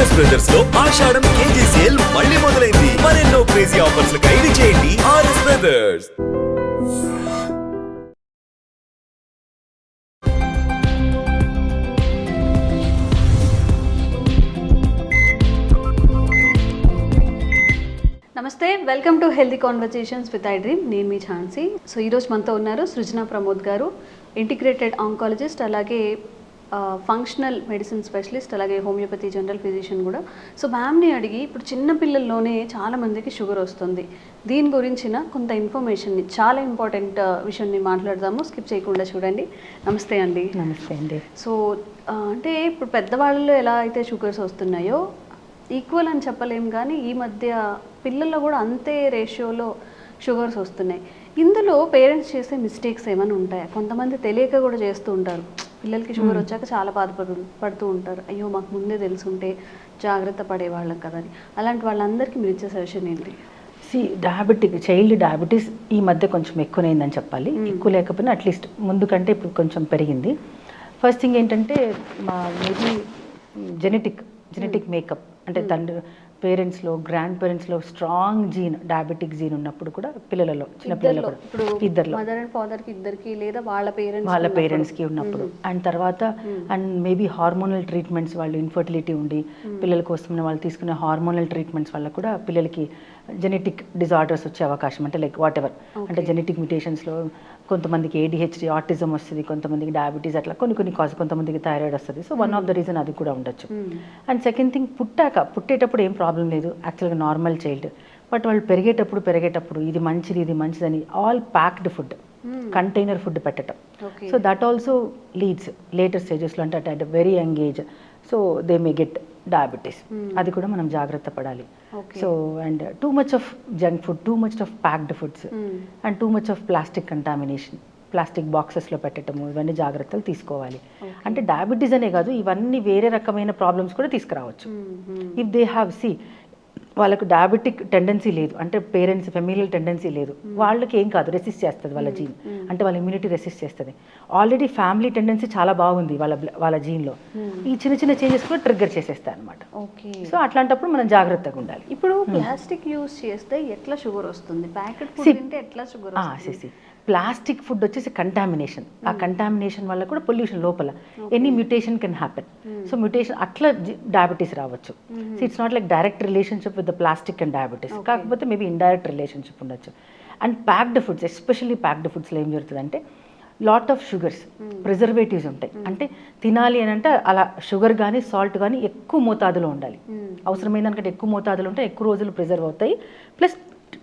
RS brothers లో ఆషాఢం KG sale మళ్ళీ మొదలైంది. మరెన్నో క్రేజీ ఆఫర్స్ ఖైదీ చేయండి ఆర్ఎస్ బ్రదర్స్. నమస్తే, welcome to healthy conversations with I dream. నేను మీ ఝాన్సీ. సో ఈరోజు మనతో ఉన్నారు సృజన ప్రమోద్ గారు, ఇంటిగ్రేటెడ్ ఆంకాలజిస్ట్, అలాగే ఫంక్షనల్ మెడిసిన్ స్పెషలిస్ట్, అలాగే హోమియోపతి జనరల్ ఫిజిషియన్ కూడా. సో మ్యామ్ని అడిగి, ఇప్పుడు చిన్న పిల్లల్లోనే చాలామందికి షుగర్ వస్తుంది, దీని గురించిన కొంత ఇన్ఫర్మేషన్ని, చాలా ఇంపార్టెంట్ విషయాన్ని మాట్లాడదాము. స్కిప్ చేయకుండా చూడండి. నమస్తే అండి. నమస్తే అండి. సో అంటే ఇప్పుడు పెద్దవాళ్ళలో ఎలా అయితే షుగర్స్ వస్తున్నాయో ఈక్వల్ అని చెప్పలేం, కానీ ఈ మధ్య పిల్లల్లో కూడా అంతే రేషియోలో షుగర్స్ వస్తున్నాయి. ఇందులో పేరెంట్స్ చేసే మిస్టేక్స్ ఏమైనా ఉంటాయా? కొంతమంది తెలియక కూడా చేస్తూ ఉంటారు. పిల్లలకి షుగర్ వచ్చాక చాలా పడుతూ ఉంటారు, అయ్యో మాకు ముందే తెలుసుంటే జాగ్రత్త పడేవాళ్ళం కదని. అలాంటి వాళ్ళందరికీ మీరు ఇచ్చే సజెషన్ ఏంటి? చైల్డ్ డయాబెటీస్ ఈ మధ్య కొంచెం ఎక్కువైందని చెప్పాలి. ఎక్కువ లేకపోయినా అట్లీస్ట్ ముందు కంటే ఇప్పుడు కొంచెం పెరిగింది. ఫస్ట్ థింగ్ ఏంటంటే మేబీ జెనెటిక్ మేకప్, అంటే తండ్రి పేరెంట్స్లో, గ్రాండ్ పేరెంట్స్లో స్ట్రాంగ్ డయాబెటిక్ జీన్ ఉన్నప్పుడు కూడా పిల్లలలో, చిన్న పిల్లలు కూడా, ఇద్దరు మదర్ అండ్ ఫాదర్కి ఇద్దరికి, లేదా వాళ్ళ పేరెంట్స్కి ఉన్నప్పుడు, అండ్ తర్వాత అండ్ మేబీ హార్మోనల్ ట్రీట్మెంట్స్, వాళ్ళు ఇన్ఫర్టిలిటీ ఉండి పిల్లల కోసం వాళ్ళు తీసుకునే హార్మోనల్ ట్రీట్మెంట్స్ వల్ల కూడా పిల్లలకి జెనెటిక్ డిజార్డర్స్ వచ్చే అవకాశం, అంటే లైక్ వాట్ ఎవర్, అంటే జెనెటిక్ మ్యూటేషన్స్లో కొంతమందికి ADHD, ఆటిజం వస్తుంది, కొంతమందికి డయాబెటీస్, అట్లా కొన్ని కాజ్, కొంతమందికి థైరాయిడ్ వస్తుంది. So one of the reason అది కూడా ఉండొచ్చు. అండ్ సెకండ్ థింగ్, పుట్టేటప్పుడు ఏం ప్రాబ్లం లేదు, యాక్చువల్గా నార్మల్ చైల్డ్. బట్ వాళ్ళు పెరిగేటప్పుడు ఇది మంచిదని all packed food, container food పెట్టడం. So that also leads later స్టేజెస్లో, అంటే at very young age, so they may get diabetes. అది కూడా మనం జాగ్రత్త పడాలి. So and too much of junk food, too much of packed foods, and too much of plastic contamination, plastic బాక్సెస్లో పెట్టడము, ఇవన్నీ జాగ్రత్తలు తీసుకోవాలి. అంటే డయాబెటీస్ అనే కాదు, ఇవన్నీ వేరే రకమైన ప్రాబ్లమ్స్ కూడా తీసుకురావచ్చు. ఇఫ్ దే హ్యావ్ వాళ్ళకు డయాబెటిక్ టెండెన్సీ లేదు, అంటే పేరెంట్స్ ఫెమిలియల్ టెండెన్సీ లేదు, వాళ్ళకి ఏం కాదు, రెసిస్ట్ చేస్తుంది వాళ్ళ జీన్, అంటే వాళ్ళ ఇమ్యూనిటీ రెసిస్ట్ చేస్తుంది. ఆల్రెడీ ఫ్యామిలీ టెండెన్సీ చాలా బాగుంది వాళ్ళ జీన్లో, ఈ చిన్న చేంజెస్ కూడా ట్రిగ్గర్ చేసేస్తాయి అనమాట. సో అట్లాంటప్పుడు మనం జాగ్రత్తగా ఉండాలి. ఇప్పుడు ప్లాస్టిక్ యూస్ చేస్తే ఎట్లా షుగర్ వస్తుంది? ప్యాకెట్ ఫుడ్ తింటే ఎట్లా షుగర్ వస్తుంది? ప్లాస్టిక్ ఫుడ్ వచ్చేసి కంటామినేషన్, ఆ కంటామినేషన్ వల్ల కూడా పొల్యూషన్ లోపల any mutation can happen. So mutation అట్లా డయాబెటీస్ రావచ్చు. So it's not like direct relationship with the plastic and diabetes, కాకపోతే మేబీ ఇండైరెక్ట్ రిలేషన్షిప్ ఉండొచ్చు. And packed foods, especially packed ఫుడ్స్లో ఏం జరుగుతుందంటే లాట్ ఆఫ్ షుగర్స్, ప్రిజర్వేటివ్స్ ఉంటాయి. అంటే తినాలి అని అంటే అలా షుగర్ కానీ సాల్ట్ కానీ ఎక్కువ మోతాదులో ఉండాలి. అవసరమైన దానికంటే ఎక్కువ మోతాదులో ఉంటే ఎక్కువ రోజులు ప్రిజర్వ్ అవుతాయి, ప్లస్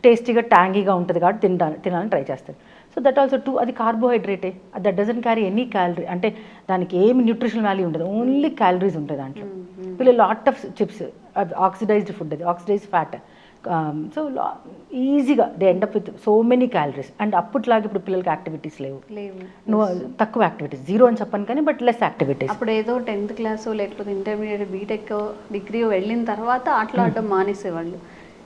టేస్టీగా ట్యాంగీగా ఉంటుంది కాబట్టి తినాలని ట్రై చేస్తారు. సో దట్ ఆల్సో అది కార్బోహైడ్రేటే, that doesn't carry any calorie, అంటే దానికి ఏమి న్యూట్రిషన్ వాల్యూ ఉండదు, ఓన్లీ క్యాలరీస్ ఉంటాయి దాంట్లో. పిల్లలు lot of chips, oxidised food, అది ఆక్సిడైజ్డ్ ఫ్యాట్. సో ఈజీగా they end up with so many calories. And అప్పట్లాగా ఇప్పుడు పిల్లలకి యాక్టివిటీస్ లేవు, తక్కువ యాక్టివిటీస్, జీరో అని చెప్పను కానీ బట్ లెస్ యాక్టివిటీస్. అప్పుడు ఏదో 10th క్లాస్ లేకపోతే ఇంటర్మీడియట్, బీటెక్, డిగ్రీ వెళ్ళిన తర్వాత ఆటలు ఆడడం మానేసేవాళ్ళు.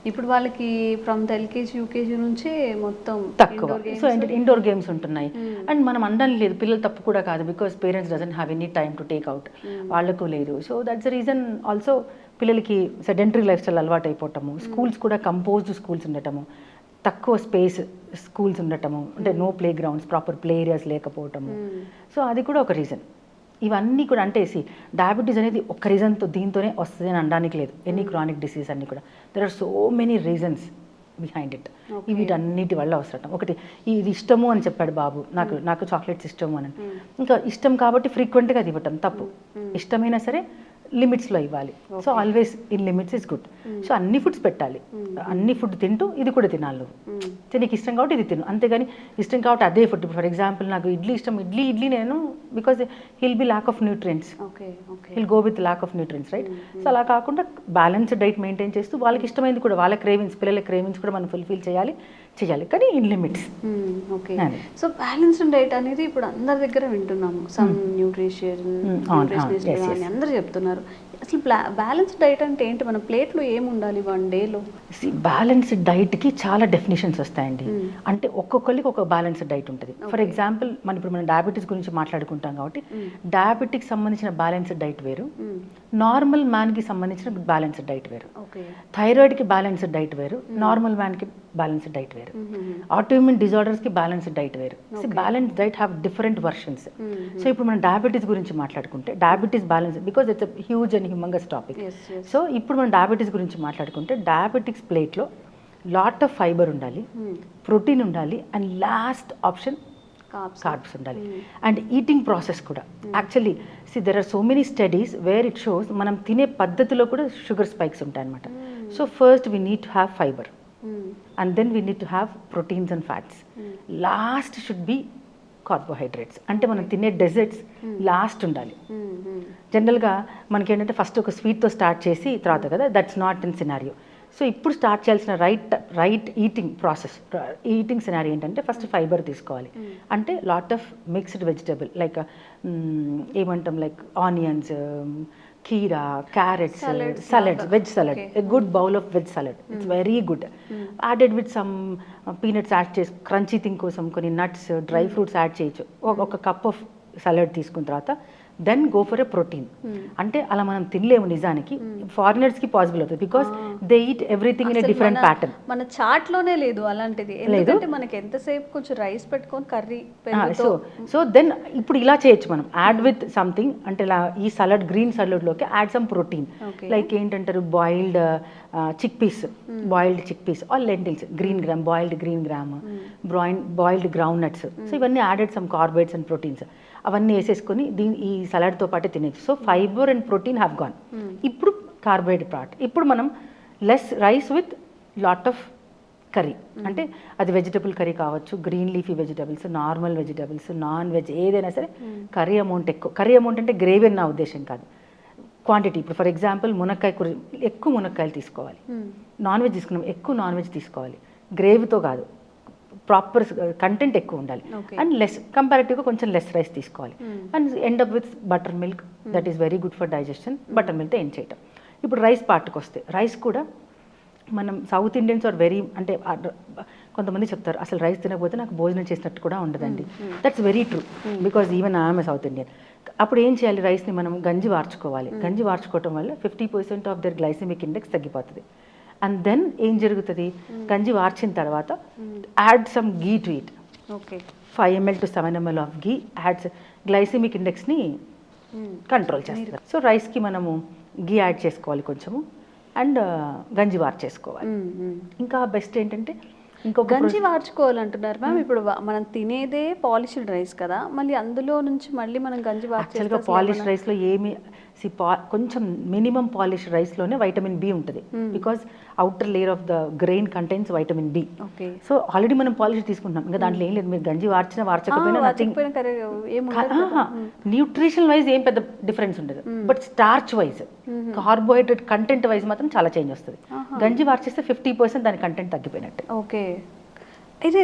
ఇప్పుడు వాళ్ళకి ఫ్రమ్ LKG, UKG నుంచే మొత్తం తక్కువ. సో ఇండోర్ గేమ్స్ ఉంటున్నాయి. అండ్ మనం అనడం లేదు, పిల్లలు తప్పు కూడా కాదు, because parents doesn't have any time to take out, వాళ్ళకు లేదు. So that's the reason also పిల్లలకి సెడెంటరీ లైఫ్ స్టైల్ అలవాటు అయిపోవటము, స్కూల్స్ కూడా కంపోజ్డ్ స్కూల్స్ ఉండటము, తక్కువ స్పేస్ స్కూల్స్ ఉండటము, అంటే no playgrounds, proper play areas లేకపోవటము. సో అది కూడా ఒక రీజన్. ఇవన్నీ కూడా అంటే డయాబెటీస్ అనేది ఒక రీజన్తో దీంతోనే వస్తుంది అని అనడానికి లేదు. ఎనీ క్రానిక్ డిసీజ్ అన్నీ కూడా there are so many reasons behind it. వీటన్నిటి వల్ల అవసరం. ఒకటి ఇది ఇష్టము అని చెప్పాడు బాబు, నాకు చాక్లెట్స్ ఇష్టము అని, ఇంకా ఇష్టం కాబట్టి ఫ్రీక్వెంట్గా అది ఇవ్వటం తప్పు. ఇష్టమైనా సరే లిమిట్స్లో ఇవ్వాలి. So always in limits is good. So అన్ని ఫుడ్స్ పెట్టాలి, అన్ని ఫుడ్ తింటూ ఇది కూడా తినాలి. నువ్వు నీకు ఇష్టం కాబట్టి ఇది తిను, అంతేగాని ఇష్టం కాబట్టి అదే ఫుడ్. ఫర్ ఎగ్జాంపుల్ నాకు ఇడ్లీ ఇష్టం, ఇడ్లీ నేను because hill B lack of nutrients, hill go with lack of nutrients, right? So అలా కాకుండా బ్యాలెన్స్డ్ డైట్ మెయింటైన్ చేస్తూ వాళ్ళకి ఇష్టమైంది కూడా, వాళ్ళ క్రేవింగ్స్, పిల్లల క్రేవింగ్స్ కూడా మనం ఫుల్ఫిల్ చేయాలి, కానీ in limits. Okay. So balanced diet అనేది ఇప్పుడు అందరి దగ్గర వింటున్నాము, సమ్ న్యూట్రిషనిస్ట్ అందరూ చెప్తున్నారు. అసలు బ్యాలెన్స్ డైట్ అంటే ఏంటి? మన ప్లేట్లో ఏమి ఉండాలి 1 డేలో? బ్యాలెన్స్డ్ డైట్కి చాలా డెఫినేషన్స్ వస్తాయండి. అంటే ఒక్కొక్కరికి ఒక బ్యాలెన్స్డ్ డైట్ ఉంటుంది. ఫర్ ఎగ్జాంపుల్ మనం డయాబెటీస్ గురించి మాట్లాడుకుంటాం కాబట్టి డయాబెటిక్ సంబంధించిన బ్యాలెన్స్డ్ డైట్ వేరు, నార్మల్ మ్యాన్కి సంబంధించిన బ్యాలెన్స్డ్ డైట్ వేరు, థైరాయిడ్కి బ్యాలెన్స్డ్ డైట్ వేరు, నార్మల్ మ్యాన్కి బ్యాలెన్స్డ్ డైట్ వేరు, ఆటోఇమ్యూన్ డిజార్డర్స్కి బ్యాలెన్స్డ్ డైట్ వేరు. Balance diet have different versions. So ఇప్పుడు మనం డయాబెటీస్ గురించి మాట్లాడుకుంటే diabetes balance because it's huge and humongous topic. So ఇప్పుడు మనం డయాబెటీస్ గురించి మాట్లాడుకుంటే డయాబెటిక్స్ ప్లేట్లో లాట్ ఆఫ్ ఫైబర్ ఉండాలి, ప్రోటీన్ ఉండాలి, అండ్ లాస్ట్ ఆప్షన్ కార్బ్స్ ఉండాలి. అండ్ ఈటింగ్ ప్రాసెస్ కూడా actually there are so many studies where it shows మనం తినే పద్ధతిలో కూడా షుగర్ స్పైక్స్ ఉంటాయి అనమాట. So first we need to have fibre and then we need to have proteins and fats. Last should be carbohydrates. అంటే మనం తినే desserts last ఉండాలి. జనరల్గా మనకి ఏంటంటే ఫస్ట్ ఒక స్వీట్తో స్టార్ట్ చేసి తర్వాత కదా, that's not in scenario. So ఇప్పుడు స్టార్ట్ చేయాల్సిన right eating process, eating scenario ఏంటంటే ఫస్ట్ ఫైబర్ తీసుకోవాలి. అంటే lot of mixed vegetable like ఏమంటాం లైక్ ఆనియన్స్, కీరా, carrots, salads, veg salad, a good bowl of veg salad, it's very good. Added with some peanuts add చేసి crunchy thing కోసం కొన్ని nuts, dry fruits add చేయొచ్చు. ఒక cup of salad తీసుకున్న తర్వాత then go for a protein. అంటే అలా మనం తినలేము నిజానికి, ఫారినర్స్కి పాసిబుల్ అవుతుంది because they eat everything in a different pattern. మన చాట్లోనే లేదు అలాంటిది, ఎందుకంటే మనకి ఎంతసేపు కొంచెం రైస్ పెట్టుకొని కర్రీ. సో దెన్ ఇప్పుడు ఇలా చేయొచ్చు మనం యాడ్ విత్ సంథింగ్. అంటే ఈ సలాడ్ గ్రీన్ సలాడ్లోకి యాడ్ సమ్ ప్రోటీన్ లైక్ ఏంటంటారు boiled chickpeas or lentils, boiled green gram, boiled groundnuts. So ఇవన్నీ added some carbohydrates and proteins అవన్నీ వేసేసుకొని ఈ సలాడ్తో పాటే తినేచ్చు. So fibre and protein have gone. ఇప్పుడు కార్బోహైడ్రేట్ పార్ట్. ఇప్పుడు మనం less rice with lot of curry. అంటే అది వెజిటబుల్ కర్రీ కావచ్చు, green leafy vegetables, normal vegetables, non veg ఏదైనా సరే కర్రీ అమౌంట్ ఎక్కువ. కర్రీ అమౌంట్ అంటే గ్రేవీ అని నా ఉద్దేశం కాదు, క్వాంటిటీ. ఇప్పుడు ఫర్ ఎగ్జాంపుల్ మునక్కాయ కూర, ఎక్కువ మునక్కాయలు తీసుకోవాలి. నాన్ వెజ్ తీసుకున్నాం, ఎక్కువ నాన్ వెజ్ తీసుకోవాలి. గ్రేవీతో కాదు, ప్రాపర్ కంటెంట్ ఎక్కువ ఉండాలి. అండ్ లెస్ కంపారిటివ్గా కొంచెం లెస్ రైస్ తీసుకోవాలి. And end up with butter milk, that is very good for digestion. Butter మిల్క్తో ఎండ్ చేయటం. ఇప్పుడు రైస్ పార్ట్కి వస్తే రైస్ కూడా మనం సౌత్ ఇండియన్స్ ఆర్ వెరీ, అంటే కొంతమంది చెప్తారు అసలు రైస్ తినకపోతే నాకు భోజనం చేసినట్టు కూడా ఉండదండి. That's very true because even I'm a south Indian. అప్పుడు ఏం చేయాలి, రైస్ని మనం గంజి వార్చుకోవాలి. గంజి వార్చుకోవటం వల్ల 50% ఆఫ్ దర్ గ్లైసెమిక్ ఇండెక్స్ తగ్గిపోతుంది. అండ్ దెన్ ఏం జరుగుతుంది, గంజి వార్చిన తర్వాత add some ghee to it. 5 ml to 7 ml of ghee adds glycemic ఇండెక్స్ని కంట్రోల్ చేస్తారు. సో రైస్కి మనము గీ యాడ్ చేసుకోవాలి కొంచెము, అండ్ గంజి వార్చేసుకోవాలి. ఇంకా బెస్ట్ ఏంటంటే గంజి వార్చుకోవాలంటున్నారు మ్యామ్. ఇప్పుడు మనం తినేదే పాలిష్డ్ రైస్ కదా, మళ్ళీ అందులో నుంచి మళ్ళీ మనం గంజి వార్చుగా పాలిష్ రైస్లో ఏమి కొంచెం మినిమం పాలిష్ రైస్లోనే వైటమిన్ బి ఉంటుంది because outer layer of the grain contains vitamin B. So already మనం పాలిష్ తీసుకుంటున్నాం, ఇంకా దాంట్లో ఏం లేదు. మీరు గంజి వార్చకపోయినా న్యూట్రిషన్ వైజ్ ఏం పెద్ద డిఫరెన్స్ ఉండదు, but starch wise carbohydrate content wise మాత్రం చాలా చేంజ్ వస్తుంది. గంజి వార్చేస్తే 50% దాని కంటెంట్ తగ్గిపోయినట్టు. ఓకే, అయితే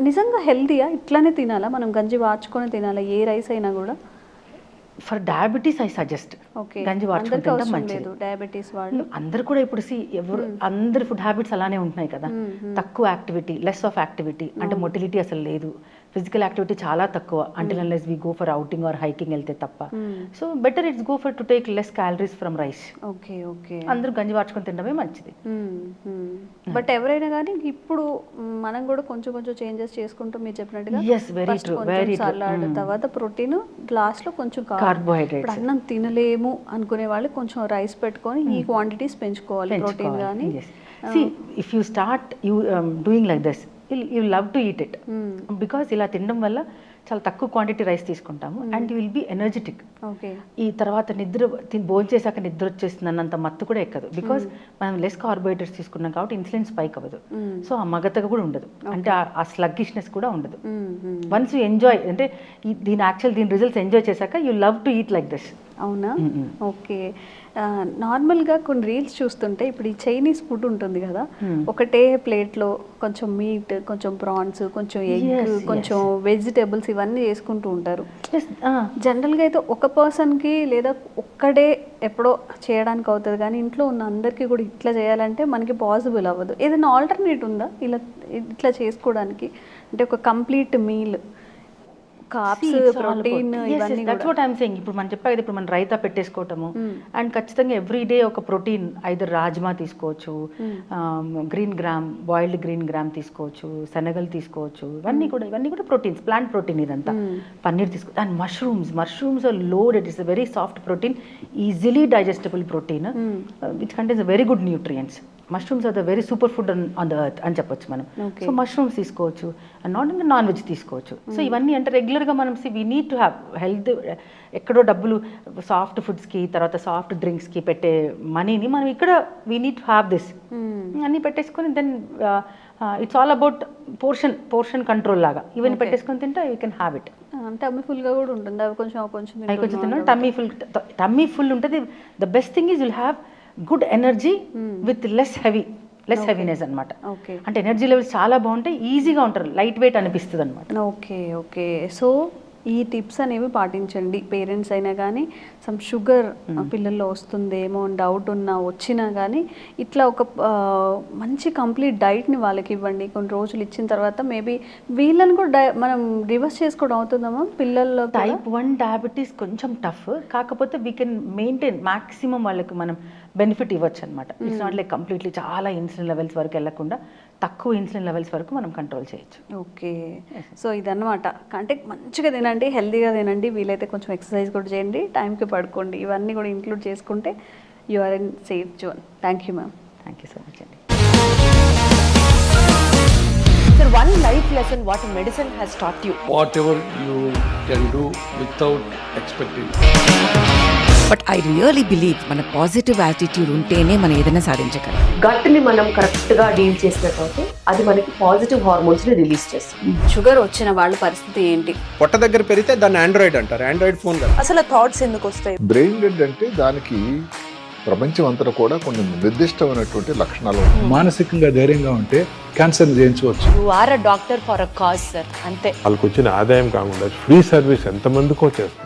నిజంగా హెల్తీయా? ఇట్లానే తినాలా మనం, గంజి వార్చుకొని తినాలా ఏ రైస్ అయినా కూడా? ఫర్ డయాబెటీస్ ఐ సజెస్ట్ గంజి వార్చుకొని తినడం మంచిది. డయాబెటీస్ వాళ్ళు అందరు కూడా ఇప్పుడు అందరి ఫుడ్ హ్యాబిట్స్ అలానే ఉంటున్నాయి కదా. తక్కువ యాక్టివిటీ, లెస్ ఆఫ్ యాక్టివిటీ, అంటే మొటిలిటీ అసలు లేదు, ఫిజికల్ యాక్టివిటీ చాలా తక్కువ until unless we go for outing or hiking వెళ్తే తప్ప. So better it's go for to take less calories from rice. అందరూ గంజి వార్చుకొని తినడమే మంచిది. బట్ ఎవరైనా కానీ ఇప్పుడు మనం కూడా కొంచెం కొంచెం చేంజెస్ చేసుకుంటూ మీరు చెప్పినట్టుగా సలాడ్, తర్వాత ప్రోటీన్, లాస్ట్ లో కొంచెం కార్బోహైడ్రేట్. అన్నం తినలేము అనుకునే వాళ్ళు కొంచెం రైస్ పెట్టుకొని ఈ క్వాంటిటీస్ పెంచుకోవాలి ప్రోటీన్ కానీ. If you start doing like this you love to eat it because ఇలా తినడం వల్ల చాలా తక్కువ క్వాంటిటీ రైస్ తీసుకుంటాము and you will be energetic. ఈ తర్వాత భోజనం చేశాక నిద్ర వచ్చేస్తుంది అన్నంత మత్తు కూడా ఎక్కదు బికాస్ మనం లెస్ కార్బోహైడ్రేట్స్ తీసుకున్నాం కాబట్టి ఇన్సులిన్ స్పైక్ అవ్వదు. సో ఆ మగతగా కూడా ఉండదు, అంటే ఆ స్లగ్గిష్నెస్ కూడా ఉండదు. వన్స్ యూ ఎంజాయ్, అంటే దీని రిజల్ట్స్ ఎంజాయ్ చేశాక you love to eat like this. అవునా? ఓకే. నార్మల్గా కొన్ని రీల్స్ చూస్తుంటే ఇప్పుడు ఈ చైనీస్ ఫుడ్ ఉంటుంది కదా, ఒకటే ప్లేట్లో కొంచెం మీట్, కొంచెం ప్రాన్స్, కొంచెం ఎగ్, కొంచెం వెజిటేబుల్స్ ఇవన్నీ చేసుకుంటూ ఉంటారు. జనరల్గా అయితే ఒక పర్సన్కి లేదా ఒక్కడే ఎప్పుడో చేయడానికి అవుతుంది కానీ ఇంట్లో ఉన్న అందరికీ కూడా ఇట్లా చేయాలంటే మనకి పాసిబుల్ అవ్వదు. ఏదైనా ఆల్టర్నేట్ ఉందా ఇలా ఇట్లా చేసుకోవడానికి? అంటే ఒక కంప్లీట్ మీల్, కార్బ్స్, ప్రోటీన్, ఇవన్నీ దట్స్ వాట్ ఐఎమ్ సేయింగ్. ఇప్పుడు మనం చెప్పాక ఇప్పుడు మనం రైతా పెట్టేసుకోవటము అండ్ ఖచ్చితంగా ఎవ్రీడే ఒక ప్రోటీన్, ఐదర్ రాజ్మా తీసుకోవచ్చు, green gram, boiled green gram తీసుకోవచ్చు, శనగలు తీసుకోవచ్చు, ఇవన్నీ కూడా ప్రోటీన్స్, ప్లాంట్ ప్రోటీన్ ఇదంతా. పన్నీర్ తీసుకోవచ్చు. And mushrooms are loaded, it's a very soft protein, easily digestible protein which contains a very good nutrients. Mushrooms are the very super food on the earth అని చెప్పొచ్చు మనం. సో మష్రూమ్స్ తీసుకోవచ్చు and non veg తీసుకోవచ్చు. So ఇవన్నీ అంటే రెగ్యులర్గా మనం we need to have health. ఎక్కడో డబ్బులు సాఫ్ట్ ఫుడ్స్కి, తర్వాత సాఫ్ట్ డ్రింక్స్కి పెట్టే మనీని మనం ఇక్కడ we need to have this అన్నీ పెట్టేసుకొని then it's all about portion control లాగా ఇవన్నీ పెట్టేసుకొని తింటే you can have it. Tummy ఫుల్గా కూడా ఉంటుంది. అవి కొంచెం తిన్నాను. టమ్మీ ఫుల్ ఉంటుంది. The best thing is will have good energy with less heaviness అనమాట. అంటే ఎనర్జీ లెవెల్స్ చాలా బాగుంటాయి, ఈజీగా ఉంటారు, లైట్ వెయిట్ అనిపిస్తుంది అనమాట. ఓకే. సో ఈ టిప్స్ అనేవి పాటించండి. పేరెంట్స్ అయినా కానీ సమ్ షుగర్ పిల్లల్లో వస్తుందేమో అని డౌట్ వచ్చినా కానీ ఇట్లా ఒక మంచి కంప్లీట్ డైట్ని వాళ్ళకి ఇవ్వండి. కొన్ని రోజులు ఇచ్చిన తర్వాత మేబీ వీళ్ళని కూడా మనం రివర్స్ చేసుకోవడం అవుతుందమ్మా పిల్లల్లో. టైప్ 1 డయాబెటీస్ కొంచెం టఫ్, కాకపోతే వీ కెన్ మెయింటైన్ మ్యాక్సిమం వాళ్ళకి మనం బెనిఫిట్ ఇవ్వచ్చు అనమాట. ఇట్స్ నాట్ లైక్ కంప్లీట్లీ చాలా ఇన్సులిన్ లెవెల్స్ వరకు వెళ్ళకుండా తక్కువ ఇన్సులిన్ లెవెల్స్ వరకు మనం కంట్రోల్ చేయొచ్చు. ఓకే. సో ఇదన్నమాట. అంటే మంచిగా తినండి, హెల్తీగా తినండి, వీలైతే కొంచెం ఎక్సర్సైజ్ కూడా చేయండి, టైంకి పడుకోండి. ఇవన్నీ కూడా ఇంక్లూడ్ చేసుకుంటే you are in safe zone. Thank you ma'am. Thank you so much అండి. Sir, one life lesson what medicine has taught you. Whatever you can do without expecting. But I really believe మన positive attitude ఉంటేనే మనం ఏదైనా సాధించగలం. గట్ని మనం కరెక్ట్గా deal చేసినట్లయితే అది మనకి పాజిటివ్ హార్మోన్స్ని రిలీజ్ చేస్తుంది. షుగర్ వచ్చిన వాళ్ళ పరిస్థితి ఏంటి? పొట్ట దగ్గర పెరిగితే దాన్ని ఆండ్రాయిడ్ అంటారు, ఆండ్రాయిడ్ ఫోన్ కదా. అసలు థాట్స్ ఎందుకు వస్తాయి? బ్రెయిన్ డెడ్ అంటే దానికి ప్రపంచం అంతా కూడా కొన్ని నిర్దిష్టమైనటువంటి లక్షణాలు ఉంటాయి. మానసికంగా ధైర్యంగా ఉంటే క్యాన్సర్ జయించవచ్చు. You are a doctor for a cause sir, అంతే. వాళ్ళకి వచ్చిన ఆదాయం కాకుండా ఫ్రీ సర్వీస్ ఎంతమందికో చేస్తారు.